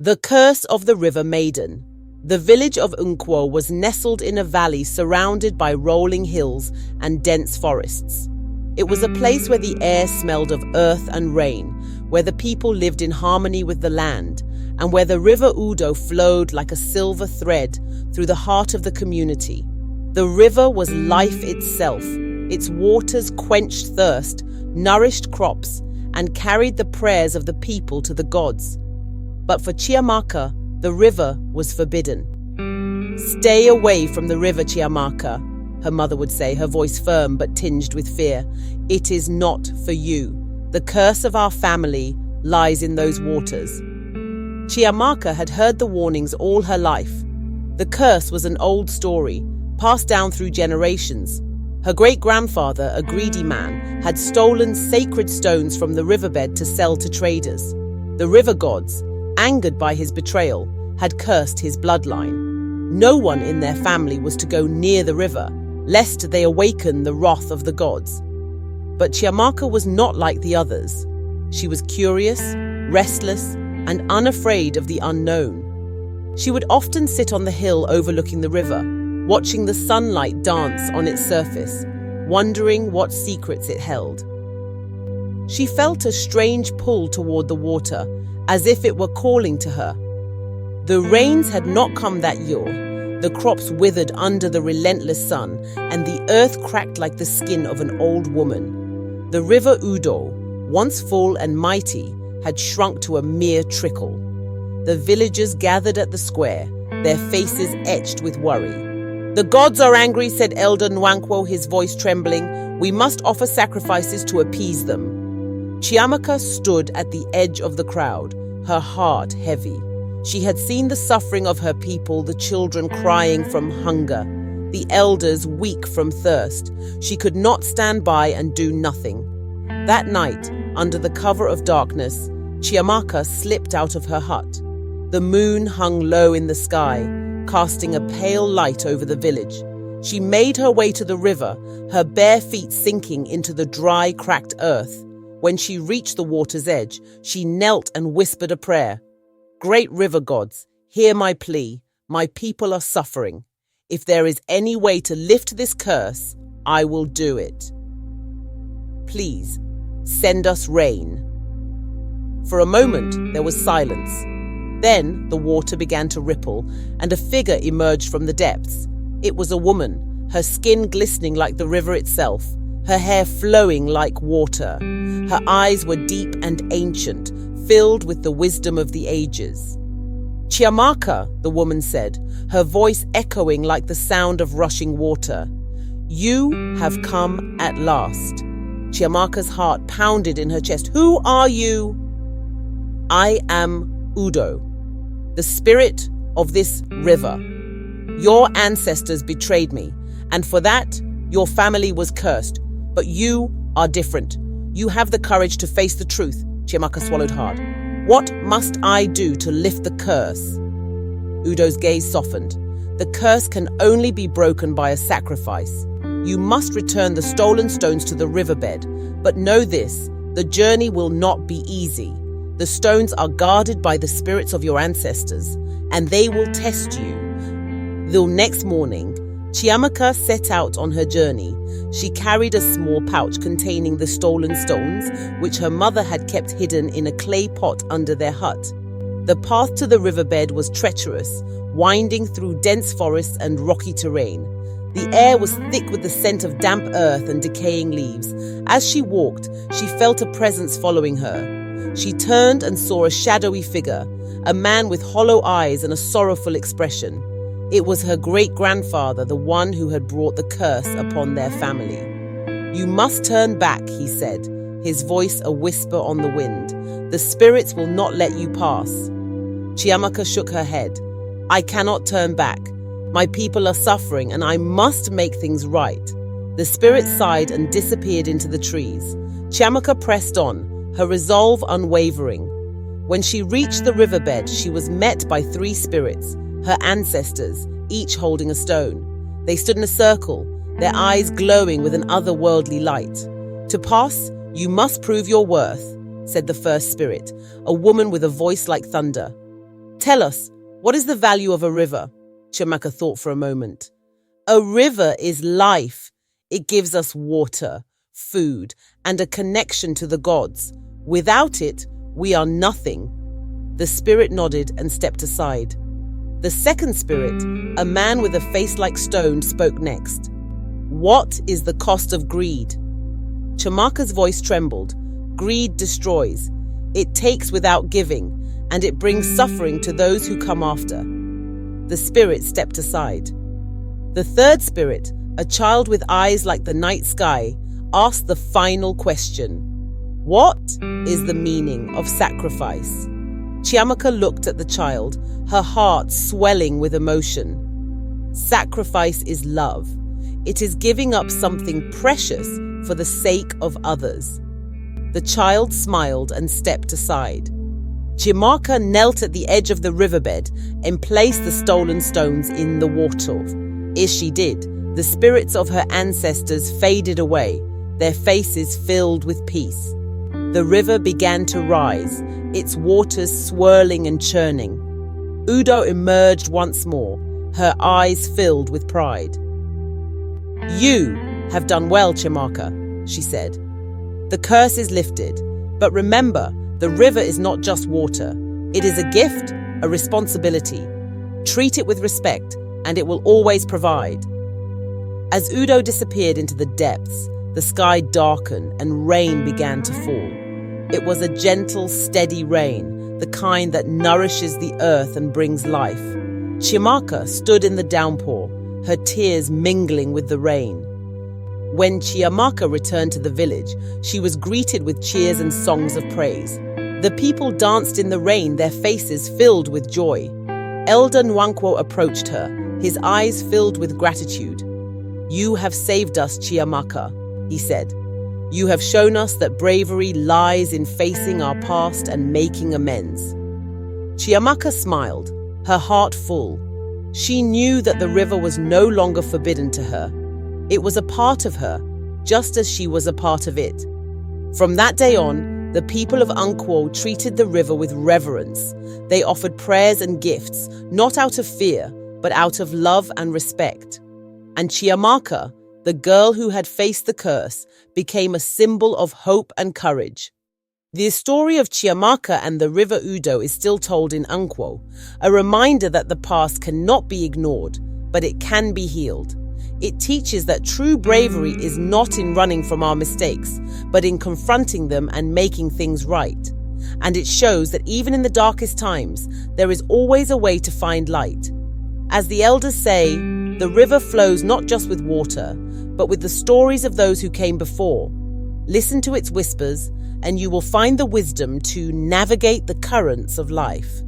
The Curse of the River Maiden. The village of Umuahia was nestled in a valley surrounded by rolling hills and dense forests. It was a place where the air smelled of earth and rain, where the people lived in harmony with the land, and where the river Udo flowed like a silver thread through the heart of the community. The river was life itself. Its waters quenched thirst, nourished crops, and carried the prayers of the people to the gods. But for Chiamaka, the river was forbidden. "Stay away from the river, Chiamaka," her mother would say, her voice firm but tinged with fear. "It is not for you. The curse of our family lies in those waters." Chiamaka had heard the warnings all her life. The curse was an old story, passed down through generations. Her great-grandfather, a greedy man, had stolen sacred stones from the riverbed to sell to traders. The river gods, angered by his betrayal, had cursed his bloodline. No one in their family was to go near the river, lest they awaken the wrath of the gods. But Chiamaka was not like the others. She was curious, restless, and unafraid of the unknown. She would often sit on the hill overlooking the river, watching the sunlight dance on its surface, wondering what secrets it held. She felt a strange pull toward the water, as if it were calling to her. The rains had not come that year. The crops withered under the relentless sun, and the earth cracked like the skin of an old woman. The river Udo, once full and mighty, had shrunk to a mere trickle. The villagers gathered at the square, their faces etched with worry. "The gods are angry," said Elder Nwankwo, his voice trembling. "We must offer sacrifices to appease them." Chiamaka stood at the edge of the crowd, her heart heavy. She had seen the suffering of her people, the children crying from hunger, the elders weak from thirst. She could not stand by and do nothing. That night, under the cover of darkness, Chiamaka slipped out of her hut. The moon hung low in the sky, casting a pale light over the village. She made her way to the river, her bare feet sinking into the dry, cracked earth. When she reached the water's edge, she knelt and whispered a prayer. "Great river gods, hear my plea. My people are suffering. If there is any way to lift this curse, I will do it. Please, send us rain." For a moment, there was silence. Then the water began to ripple, and a figure emerged from the depths. It was a woman, her skin glistening like the river itself, her hair flowing like water. Her eyes were deep and ancient, filled with the wisdom of the ages. "Chiamaka," the woman said, her voice echoing like the sound of rushing water. "You have come at last." Chiamaka's heart pounded in her chest. "Who are you?" "I am Udo, the spirit of this river. Your ancestors betrayed me, and for that, your family was cursed. But you are different. You have the courage to face the truth." Chiamaka swallowed hard. "What must I do to lift the curse?" Udo's gaze softened. "The curse can only be broken by a sacrifice. You must return the stolen stones to the riverbed. But know this, the journey will not be easy. The stones are guarded by the spirits of your ancestors, and they will test you." The next morning, Chiamaka set out on her journey. She carried a small pouch containing the stolen stones, which her mother had kept hidden in a clay pot under their hut. The path to the riverbed was treacherous, winding through dense forests and rocky terrain. The air was thick with the scent of damp earth and decaying leaves. As she walked, she felt a presence following her. She turned and saw a shadowy figure, a man with hollow eyes and a sorrowful expression. It was her great-grandfather, the one who had brought the curse upon their family. "You must turn back," he said, his voice a whisper on the wind. "The spirits will not let you pass." Chiamaka shook her head. "I cannot turn back. My people are suffering, and I must make things right." The spirit sighed and disappeared into the trees. Chiamaka pressed on, her resolve unwavering. When she reached the riverbed, she was met by 3 spirits, her ancestors, each holding a stone. They stood in a circle, their eyes glowing with an otherworldly light. "To pass, you must prove your worth," said the first spirit, a woman with a voice like thunder. Tell us, what is the value of a river? Chiamaka thought for a moment. A river is life. It gives us water, food, and a connection to the gods. Without it, we are nothing. The spirit nodded and stepped aside. The second spirit, a man with a face like stone, spoke next. What is the cost of greed? Chiamaka's voice trembled. Greed destroys. It takes without giving, and it brings suffering to those who come after. The spirit stepped aside. The third spirit, a child with eyes like the night sky, asked the final question. What is the meaning of sacrifice? Chiamaka looked at the child, her heart swelling with emotion. Sacrifice is love. It is giving up something precious for the sake of others. The child smiled and stepped aside. Chiamaka knelt at the edge of the riverbed and placed the stolen stones in the water. As she did, the spirits of her ancestors faded away, their faces filled with peace. The river began to rise, its waters swirling and churning. Udo emerged once more, her eyes filled with pride. You have done well, Chiamaka, she said. The curse is lifted, but remember, the river is not just water. It is a gift, a responsibility. Treat it with respect, and it will always provide. As Udo disappeared into the depths, the sky darkened and rain began to fall. It was a gentle, steady rain, the kind that nourishes the earth and brings life. Chiamaka stood in the downpour, her tears mingling with the rain. When Chiamaka returned to the village, she was greeted with cheers and songs of praise. The people danced in the rain, their faces filled with joy. Elder Nwankwo approached her, his eyes filled with gratitude. You have saved us, Chiamaka, he said. You have shown us that bravery lies in facing our past and making amends. Chiamaka smiled, her heart full. She knew that the river was no longer forbidden to her. It was a part of her, just as she was a part of it. From that day on, the people of Nkwo treated the river with reverence. They offered prayers and gifts, not out of fear, but out of love and respect. And Chiamaka, the girl who had faced the curse, became a symbol of hope and courage. The story of Chiamaka and the river Udo is still told in Nkwo, a reminder that the past cannot be ignored, but it can be healed. It teaches that true bravery is not in running from our mistakes, but in confronting them and making things right. And it shows that even in the darkest times, there is always a way to find light. As the elders say, the river flows not just with water, but with the stories of those who came before. Listen to its whispers, and you will find the wisdom to navigate the currents of life.